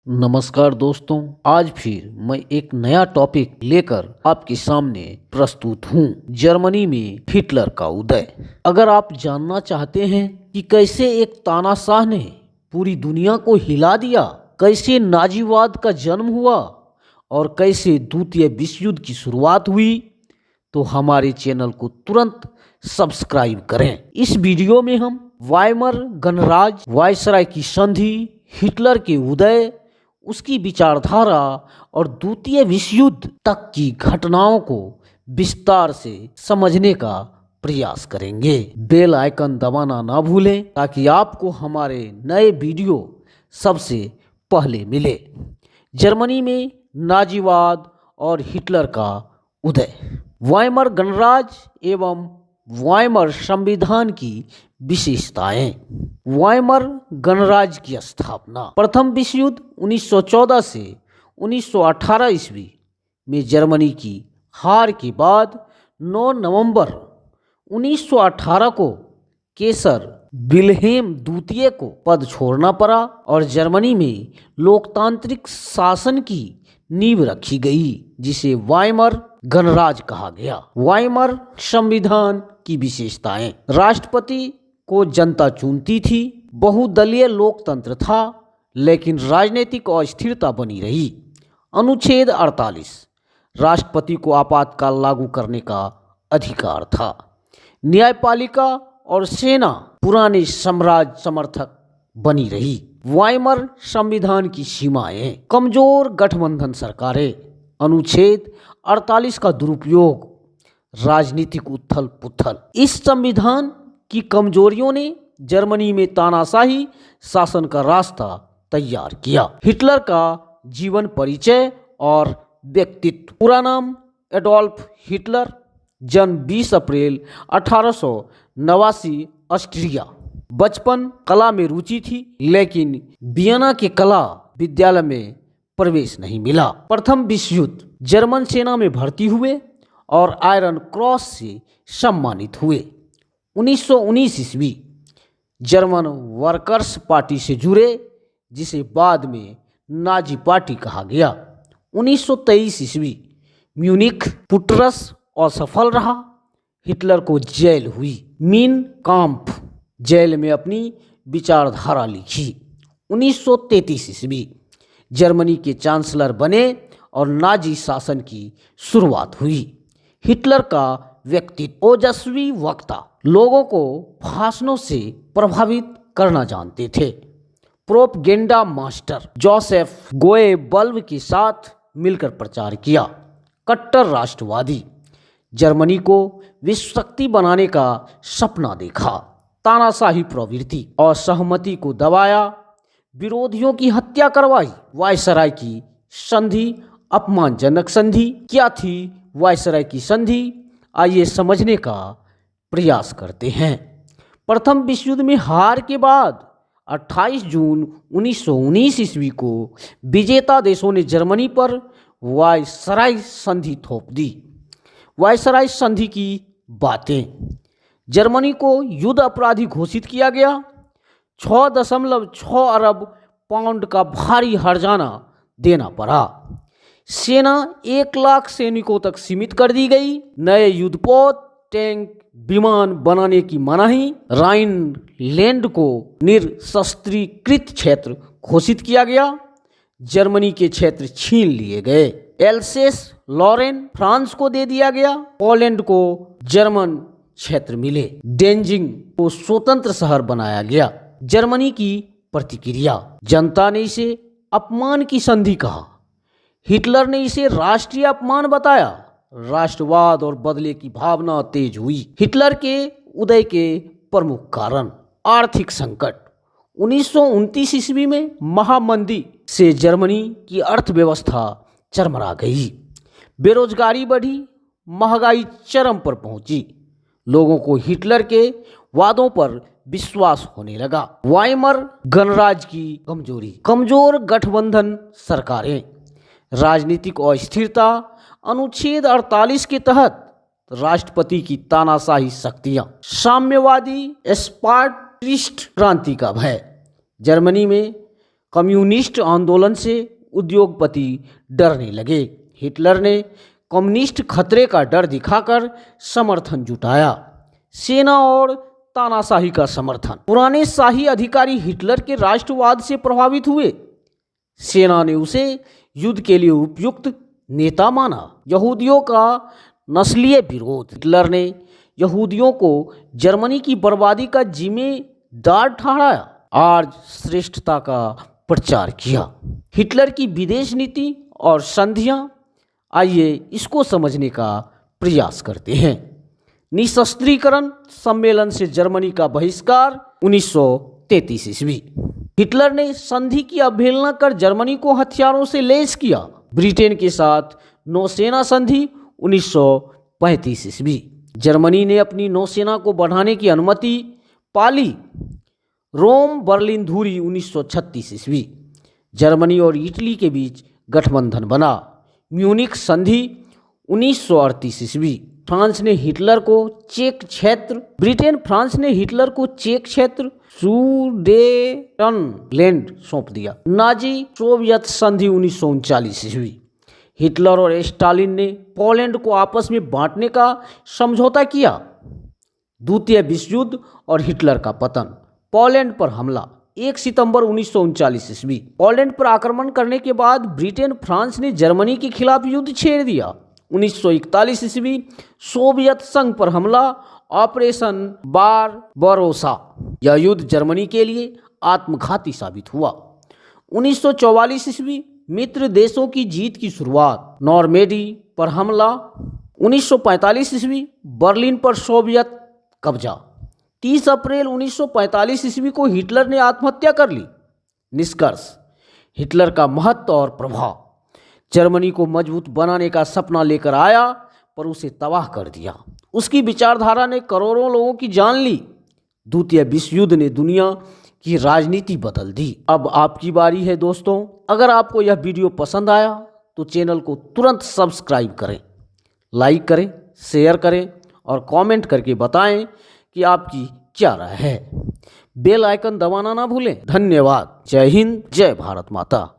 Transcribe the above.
नमस्कार दोस्तों, आज फिर मैं एक नया टॉपिक लेकर आपके सामने प्रस्तुत हूँ। जर्मनी में हिटलर का उदय। अगर आप जानना चाहते हैं कि कैसे एक तानाशाह ने पूरी दुनिया को हिला दिया, कैसे नाजीवाद का जन्म हुआ और कैसे द्वितीय विश्व युद्ध की शुरुआत हुई, तो हमारे चैनल को तुरंत सब्सक्राइब करें। इस वीडियो में हम वाइमर गणराज्य, वायसराय की संधि, हिटलर के उदय, उसकी विचारधारा और द्वितीय विश्व युद्ध तक की घटनाओं को विस्तार से समझने का प्रयास करेंगे। बेल आइकन दबाना ना भूलें ताकि आपको हमारे नए वीडियो सबसे पहले मिले। जर्मनी में नाजीवाद और हिटलर का उदय। वाइमर गणराज्य एवं वाइमर संविधान की विशेषताएं। वाइमर गणराज्य की स्थापना। प्रथम विश्व युद्ध 1914 से 1918 ईस्वी में जर्मनी की हार के बाद 9 नवंबर 1918 को केसर विल्हेम द्वितीय को पद छोड़ना पड़ा और जर्मनी में लोकतांत्रिक शासन की नींव रखी गई, जिसे वाइमर गणराज्य कहा गया। वाइमर संविधान की विशेषताएं। राष्ट्रपति को जनता चुनती थी, बहुदलीय लोकतंत्र था, लेकिन राजनीतिक अस्थिरता बनी रही। अनुच्छेद 48 राष्ट्रपति को आपातकाल लागू करने का अधिकार था। न्यायपालिका और सेना पुराने साम्राज्य समर्थक बनी रही। वाइमर संविधान की सीमाएं। कमजोर गठबंधन सरकारें। अनुच्छेद 48 का दुरुपयोग, राजनीतिक उथल पुथल। इस संविधान की कमजोरियों ने जर्मनी में तानाशाही शासन का रास्ता तैयार किया। हिटलर का जीवन परिचय और व्यक्तित्व। पूरा नाम एडोल्फ हिटलर, जन्म 20 अप्रैल 1889, ऑस्ट्रिया। बचपन कला में रुचि थी, लेकिन वियना के कला विद्यालय में प्रवेश नहीं मिला। प्रथम विश्व युद्ध। जर्मन सेना में भर्ती हुए और आयरन क्रॉस से सम्मानित हुए। 1919 ईस्वी जर्मन वर्कर्स पार्टी से जुड़े, जिसे बाद में नाजी पार्टी कहा गया। 1923 ईस्वी म्यूनिख पुटरस असफल रहा। हिटलर को जेल हुई। मीन काम्प जेल में अपनी विचारधारा लिखी। 1933 ईस्वी जर्मनी के चांसलर बने और नाजी शासन की शुरुआत हुई। हिटलर का व्यक्तित्व। ओजस्वी वक्ता, लोगों को भाषणों से प्रभावित करना जानते थे। प्रोपगेंडा मास्टर, जोसेफ गोएबल्ब के साथ मिलकर प्रचार किया। कट्टर राष्ट्रवादी, जर्मनी को विश्व शक्ति बनाने का सपना देखा। तानाशाही प्रवृत्ति, असहमति को दबाया, विरोधियों की हत्या करवाई। वायसराय की संधि अपमानजनक संधि। क्या थी वायसराय की संधि, आइए समझने का प्रयास करते हैं। प्रथम विश्व युद्ध में हार के बाद 28 जून 1919 ईस्वी को विजेता देशों ने जर्मनी पर वायसराय संधि थोप दी। वायसराय संधि की बातें। जर्मनी को युद्ध अपराधी घोषित किया गया। 6.6 अरब पाउंड का भारी हर्जाना देना पड़ा। सेना 1 लाख सैनिकों तक सीमित कर दी गई। नए युद्धपोत, टैंक, विमान बनाने की मनाही। राइनलैंड को निरस्त्रीकृत क्षेत्र घोषित किया गया। जर्मनी के क्षेत्र छीन लिए गए। एल्सेस लॉरेन फ्रांस को दे दिया गया। पोलैंड को जर्मन क्षेत्र मिले। डेंजिंग को स्वतंत्र शहर बनाया गया। जर्मनी की प्रतिक्रिया। जनता ने इसे अपमान की संधि कहा। हिटलर ने इसे राष्ट्रीय अपमान बताया। राष्ट्रवाद और बदले की भावना तेज हुई। हिटलर के उदय के प्रमुख कारण। आर्थिक संकट। 1929 ईस्वी में महामंदी से जर्मनी की अर्थव्यवस्था चरमरा गई। बेरोजगारी बढ़ी, महंगाई चरम पर पहुंची। लोगों को हिटलर के वादों पर विश्वास होने लगा। वाइमर गणराज्य की कमजोरी। कमजोर गठबंधन सरकारें। राजनीतिक अस्थिरता। अनुच्छेद 48 के तहत राष्ट्रपति की तानाशाही शक्तियां। साम्यवादी स्पार्टिस्ट क्रांति का भय। जर्मनी में कम्युनिस्ट आंदोलन से उद्योगपति डरने लगे। हिटलर ने कम्युनिस्ट खतरे का डर दिखाकर समर्थन जुटाया। सेना और तानाशाही का समर्थन। पुराने शाही अधिकारी हिटलर के राष्ट्रवाद से प्रभावित हुए। सेना ने उसे युद्ध के लिए उपयुक्त नेता माना। यहूदियों का नस्लीय विरोध। हिटलर ने यहूदियों को जर्मनी की बर्बादी का जिम्मेदार ठहराया। आर्य श्रेष्ठता का प्रचार किया। हिटलर की विदेश नीति और संधियां, आइए इसको समझने का प्रयास करते हैं। निशस्त्रीकरण सम्मेलन से जर्मनी का बहिष्कार 1933 ईस्वी। हिटलर ने संधि की अवहेलना कर जर्मनी को हथियारों से लैस किया। ब्रिटेन के साथ नौसेना संधि 1935 ईस्वी। जर्मनी ने अपनी नौसेना को बढ़ाने की अनुमति पाली। रोम बर्लिन दूरी 1936 ईस्वी। जर्मनी और इटली के बीच गठबंधन बना। म्यूनिख संधि 1938 ईस्वी। फ्रांस ने हिटलर को चेक क्षेत्र फ्रांस ने हिटलर को चेक क्षेत्र सुडेटनलैंड सौंप दिया। नाजी सोवियत संधि 1939 ईस्वी। हिटलर और स्टालिन ने पोलैंड को आपस में बांटने का समझौता किया। द्वितीय विश्व युद्ध और हिटलर का पतन। पोलैंड पर हमला 1 सितंबर 1939 ईस्वी। पोलैंड पर आक्रमण करने के बाद ब्रिटेन फ्रांस ने जर्मनी के खिलाफ युद्ध छेड़ दिया। 1941 ईस्वी सोवियत संघ पर हमला, ऑपरेशन बारबरोसा। यह युद्ध जर्मनी के लिए आत्मघाती साबित हुआ। 1944 ईस्वी मित्र देशों की जीत की शुरुआत, नॉर्मेडी पर हमला। 1945 ईस्वी बर्लिन पर सोवियत कब्जा। 30 अप्रैल 1945 ईस्वी को हिटलर ने आत्महत्या कर ली। निष्कर्ष, हिटलर का महत्व और प्रभाव। जर्मनी को मजबूत बनाने का सपना लेकर आया, पर उसे तबाह कर दिया। उसकी विचारधारा ने करोड़ों लोगों की जान ली। द्वितीय विश्व युद्ध ने दुनिया की राजनीति बदल दी। अब आपकी बारी है दोस्तों। अगर आपको यह वीडियो पसंद आया तो चैनल को तुरंत सब्सक्राइब करें, लाइक करें, शेयर करें और कमेंट करके बताएं कि आपकी क्या राय है। बेल आइकन दबाना ना भूलें। धन्यवाद। जय हिंद, जय भारत माता।